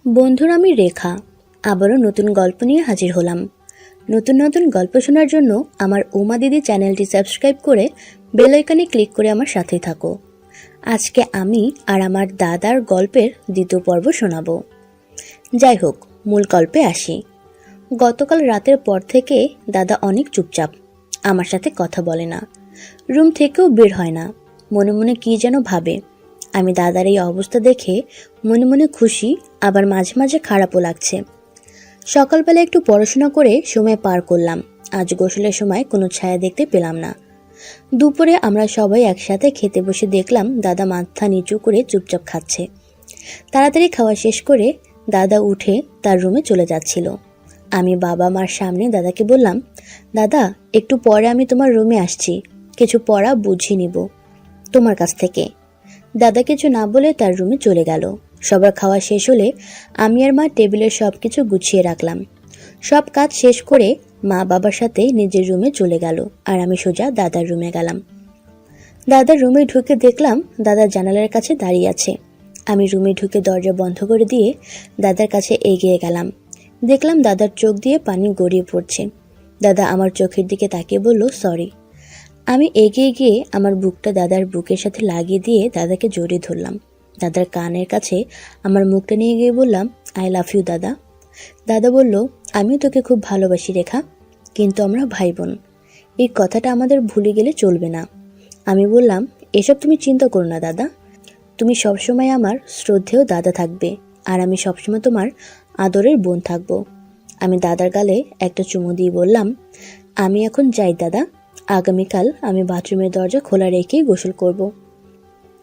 বন্ধুরা, আমি রেখা আবারও নতুন গল্প নিয়ে হাজির হলাম। নতুন নতুন গল্প শোনার জন্য আমার উমা দিদি চ্যানেলটি সাবস্ক্রাইব করে বেল আইকনে ক্লিক করে আমার সাথেই থাকো। আজকে আমি আর আমার দাদার গল্পের দ্বিতীয় পর্ব শোনাবো। যাই হোক, মূল গল্পে আসি। গতকাল রাতের পর থেকে দাদা অনেক চুপচাপ, আমার সাথে কথা বলে না, রুম থেকেও বের হয় না। মনে মনে কি যেন ভাবে। আমি দাদার এই অবস্থা দেখে মনে মনে খুশি, আবার মাঝে মাঝে খারাপও লাগছে। সকালবেলা একটু পড়াশোনা করে সময় পার করলাম। আজ গোসলের সময় কোনো ছায়া দেখতে পেলাম না। দুপুরে আমরা সবাই একসাথে খেতে বসে দেখলাম দাদা মাথা নিচু করে চুপচাপ খাচ্ছে। তাড়াতাড়ি খাওয়া শেষ করে দাদা উঠে তার রুমে চলে যাচ্ছিল। আমি বাবা মার সামনে দাদাকে বললাম, দাদা একটু পরে আমি তোমার রুমে আসছি, কিছু পড়া বুঝিয়ে নিব তোমার কাছ থেকে। দাদা কিছু না বলে তার রুমে চলে গেল। সবার খাওয়া শেষ হলে আমি আর মা টেবিলের সব কিছু গুছিয়ে রাখলাম। সব কাজ শেষ করে মা বাবার সাথে নিজের রুমে চলে গেল, আর আমি সোজা দাদার রুমে গেলাম। দাদার রুমে ঢুকে দেখলাম দাদা জানালার কাছে দাঁড়িয়ে আছে। আমি রুমে ঢুকে দরজা বন্ধ করে দিয়ে দাদার কাছে এগিয়ে গেলাম। দেখলাম দাদার চোখ দিয়ে পানি গড়িয়ে পড়ছে। দাদা আমার চোখের দিকে তাকিয়ে বলল, সরি। আমি এগিয়ে গিয়ে আমার বুকটা দাদার বুকের সাথে লাগিয়ে দিয়ে দাদাকে জড়িয়ে ধরলাম। দাদার কানের কাছে আমার মুখটা নিয়ে গিয়ে বললাম, আই লাভ ইউ দাদা। দাদা বলল, আমিও তোকে খুব ভালোবাসি রেখা, কিন্তু আমরা ভাই বোন, এই কথাটা আমাদের ভুলে গেলে চলবে না। আমি বললাম, এসব তুমি চিন্তা করো না দাদা, তুমি সবসময় আমার শ্রদ্ধেয় দাদা থাকবে, আর আমি সবসময় তোমার আদরের বোন থাকবো। আমি দাদার গালে একটা চুমু দিয়ে বললাম, আমি এখন যাই দাদা, আগামীকাল আমি বাথরুমের দরজা খোলা রেখেই গোসল করব।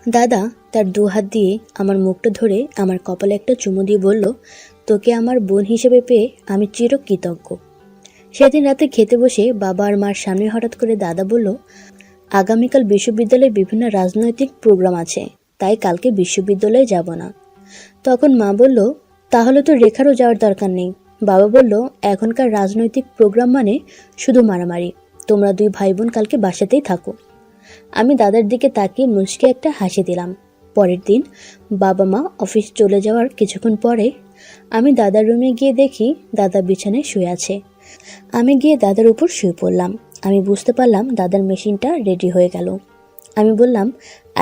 দাদা তার দু হাত দিয়ে আমার মুখটা ধরে আমার কপালে একটা চুমু দিয়ে বলল, তোকে আমার বোন হিসেবে পেয়ে আমি চিরকৃতজ্ঞ। সেদিন রাতে খেতে বসে বাবা আর মার সামনে হঠাৎ করে দাদা বলল, আগামীকাল বিশ্ববিদ্যালয়ে বিভিন্ন রাজনৈতিক প্রোগ্রাম আছে, তাই কালকে বিশ্ববিদ্যালয়ে যাব না। তখন মা বলল, তাহলে তো রেখারও যাওয়ার দরকার নেই। বাবা বলল, এখনকার রাজনৈতিক প্রোগ্রাম মানে শুধু মারামারি, তোমরা দুই ভাই বোন কালকে বাসাতেই থাকো। আমি দাদার দিকে তাকিয়ে মুচকে একটা হাসি দিলাম। পরের দিন বাবা মা অফিস চলে যাওয়ার কিছুক্ষণ পরে আমি দাদার রুমে গিয়ে দেখি দাদা বিছানায় শুয়ে আছে। আমি গিয়ে দাদার উপর শুয়ে পড়লাম। আমি বুঝতে পারলাম দাদার মেশিনটা রেডি হয়ে গেল। আমি বললাম,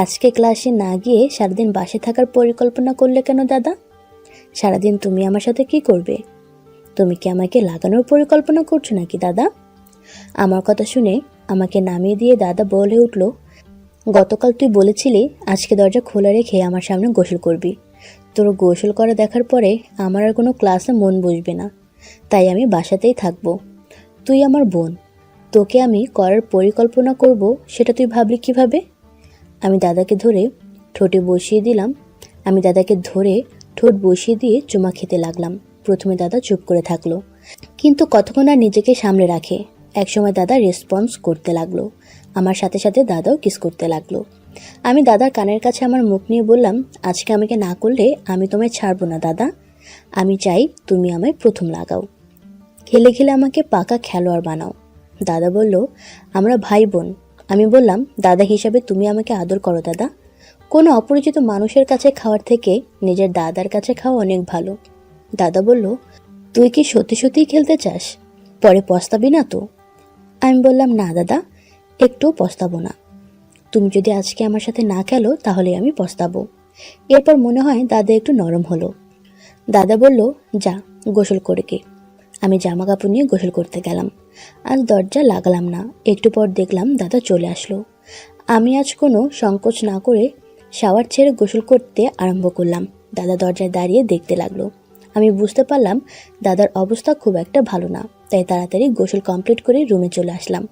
আজকে ক্লাসে না গিয়ে সারাদিন বাসে থাকার পরিকল্পনা করলে কেন দাদা? সারাদিন তুমি আমার সাথে কি করবে? তুমি কি আমাকে লাগানোর পরিকল্পনা করছো নাকি দাদা? আমার কথা শুনে আমাকে নামিয়ে দিয়ে দাদা বলে উঠল, গতকাল তুই বলেছিলি আজকে দরজা খোলা রেখে আমার সামনে গোসল করবি। তোর গোসল করা দেখার পরে আমার আর কোনো ক্লাসে মন বসবে না, তাই আমি বাসাতেই থাকবো। তুই আমার বোন, তোকে আমি করার পরিকল্পনা করব, সেটা তুই ভাবলি কিভাবে? আমি দাদাকে ধরে ঠোঁটে বসিয়ে দিলাম। আমি দাদাকে ধরে ঠোঁট বসিয়ে দিয়ে চুমা খেতে লাগলাম। প্রথমে দাদা চুপ করে থাকলো, কিন্তু কতক্ষণ আর নিজেকে সামলে রাখে। একসময় দাদা রেসপন্স করতে লাগলো, আমার সাথে সাথে দাদাও কিস করতে লাগলো। আমি দাদার কানের কাছে আমার মুখ নিয়ে বললাম, আজকে আমাকে না করলে আমি তোমায় ছাড়বো না দাদা। আমি চাই তুমি আমায় প্রথম লাগাও, খেলে খেলে আমাকে পাকা খেলোয়াড় বানাও। দাদা বলল, আমরা ভাই বোন। আমি বললাম, দাদা হিসাবে তুমি আমাকে আদর করো দাদা। কোনো অপরিচিত মানুষের কাছে খাওয়ার থেকে নিজের দাদার কাছে খাওয়া অনেক ভালো। দাদা বলল, তুই কি সত্যি সত্যিই খেলতে চাস? পরে পস্তাবি না তো? আমি বললাম, না দাদা, একটু পস্তাবো না। তুমি যদি আজকে আমার সাথে না খেলো তাহলে আমি পস্তাবো। এরপর মনে হয় দাদা একটু নরম হলো। দাদা বলল, যা গোসল করে কে। আমি জামা কাপড় নিয়ে গোসল করতে গেলাম। আজ দরজা লাগালাম না। একটু পর দেখলাম দাদা চলে আসলো। আমি আজ কোনো সংকোচ না করে শাওয়ার ছেড়ে গোসল করতে আরম্ভ করলাম। দাদা দরজায় দাঁড়িয়ে দেখতে লাগলো। আমি বুঝতে পারলাম দাদার অবস্থা খুব একটা ভালো না, তাই তাড়াতাড়ি গোসল কমপ্লিট করে রুমে চলে আসলাম।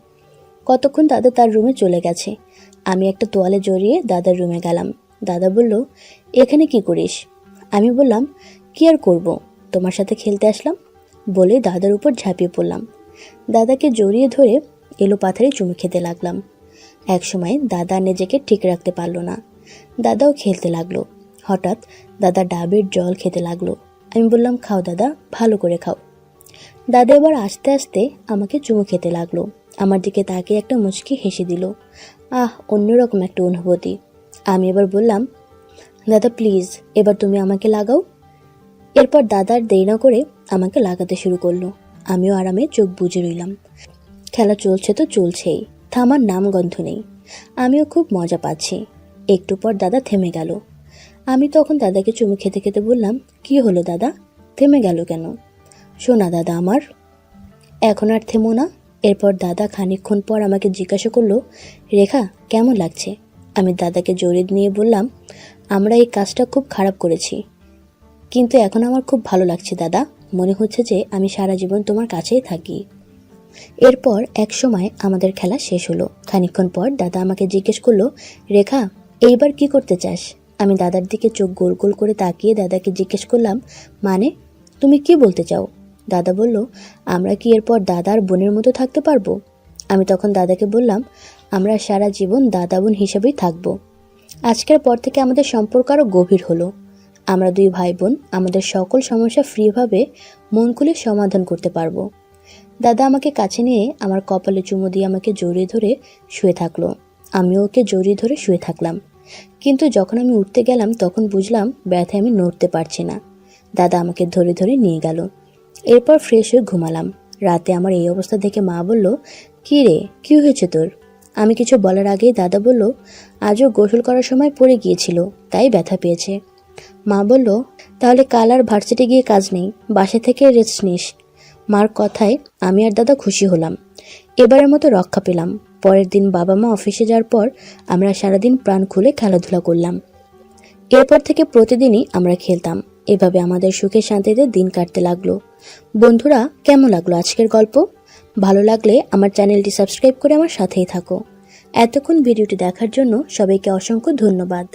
কতক্ষণ দাদা তার রুমে চলে গেছে। আমি একটা তোয়ালে জড়িয়ে দাদার রুমে গেলাম। দাদা বলল, এখানে কি করিস? আমি বললাম, কি আর করব, তোমার সাথে খেলতে আসলাম বলে দাদার উপর ঝাঁপিয়ে পড়লাম। দাদাকে জড়িয়ে ধরে এলো পাথারে চুমু খেতে লাগলাম। একসময় দাদা নিজেকে ঠিক রাখতে পারল না, দাদাও খেলতে লাগলো। হঠাৎ দাদা ডাবের জল খেতে লাগলো। আমি বললাম, খাও দাদা, ভালো করে খাও। দাদা এবার আস্তে আস্তে আমাকে চুমু খেতে লাগলো। আমার দিকে তাকিয়ে একটা মুচকি হেসে দিল। অন্যরকম একটা অনুভূতি। আমি এবার বললাম, দাদা প্লিজ এবার তুমি আমাকে লাগাও। এরপর দাদার দেরি না করে আমাকে লাগাতে শুরু করলো। আমিও আরামে চোখ বুজে রইলাম। খেলা চলছে তো চলছেই, থামার নাম গন্ধ নেই। আমিও খুব মজা পাচ্ছি। একটু পর দাদা থেমে গেল। আমি তখন দাদাকে চুমু খেতে খেতে বললাম, কি হলো দাদা, থেমে গেল কেন? শোনা দাদা আমার, এখন আর থেমো না। এরপর দাদা খানিকক্ষণ পর আমাকে জিজ্ঞাসা করলো, রেখা কেমন লাগছে? আমি দাদাকে জড়িয়ে নিয়ে বললাম, আমরা এই কাজটা খুব খারাপ করেছি, কিন্তু এখন আমার খুব ভালো লাগছে দাদা। মনে হচ্ছে যে আমি সারা জীবন তোমার কাছেই থাকি। এরপর এক সময় আমাদের খেলা শেষ হলো। খানিকক্ষণ পর দাদা আমাকে জিজ্ঞেস করলো, রেখা এইবার কি করতে চাস? আমি দাদার দিকে চোখ গোল গোল করে তাকিয়ে দাদাকে জিজ্ঞেস করলাম, মানে তুমি কি বলতে চাও? দাদা বলল, আমরা কি এরপর দাদার বোনের মতো থাকতে পারবো? আমি তখন দাদাকে বললাম, আমরা সারা জীবন দাদা বোন হিসেবেই থাকবো। আজকের পর থেকে আমাদের সম্পর্ক আরও গভীর হলো। আমরা দুই ভাই বোন আমাদের সকল সমস্যা ফ্রিভাবে মন খুলে সমাধান করতে পারবো। দাদা আমাকে কাছে নিয়ে আমার কপালে চুমু দিয়ে আমাকে জড়িয়ে ধরে শুয়ে থাকলো। আমিও ওকে জড়িয়ে ধরে শুয়ে থাকলাম। কিন্তু যখন আমি উঠতে গেলাম তখন বুঝলাম ব্যথায় আমি নড়তে পারছি না। দাদা আমাকে ধরে ধরে নিয়ে গেল। এরপর ফ্রেশ হয়ে ঘুমালাম। রাতে আমার এই অবস্থা দেখে মা বলল, কী রে, কী হয়েছে তোর? আমি কিছু বলার আগেই দাদা বলল, আজও গোসল করার সময় পড়ে গিয়েছিল, তাই ব্যথা পেয়েছে। মা বলল, তাহলে কাল আর ভার্সিটি গিয়ে কাজ নেই, বাসা থেকে রেস্ট নিস। মার কথায় আমি আর দাদা খুশি হলাম। এবারের মতো রক্ষা পেলাম। পরের দিন বাবা মা অফিসে যাওয়ার পর আমরা সারাদিন প্রাণ খুলে খেলাধুলা করলাম। এরপর থেকে প্রতিদিনই আমরা খেলতাম। এভাবে আমাদের সুখে শান্তিতে দিন কাটতে লাগলো। বন্ধুরা, কেমন লাগলো আজকের গল্প? ভালো লাগলে আমার চ্যানেলটি সাবস্ক্রাইব করে আমার সাথেই থাকো। এতক্ষণ ভিডিওটি দেখার জন্য সবাইকে অসংখ্য ধন্যবাদ।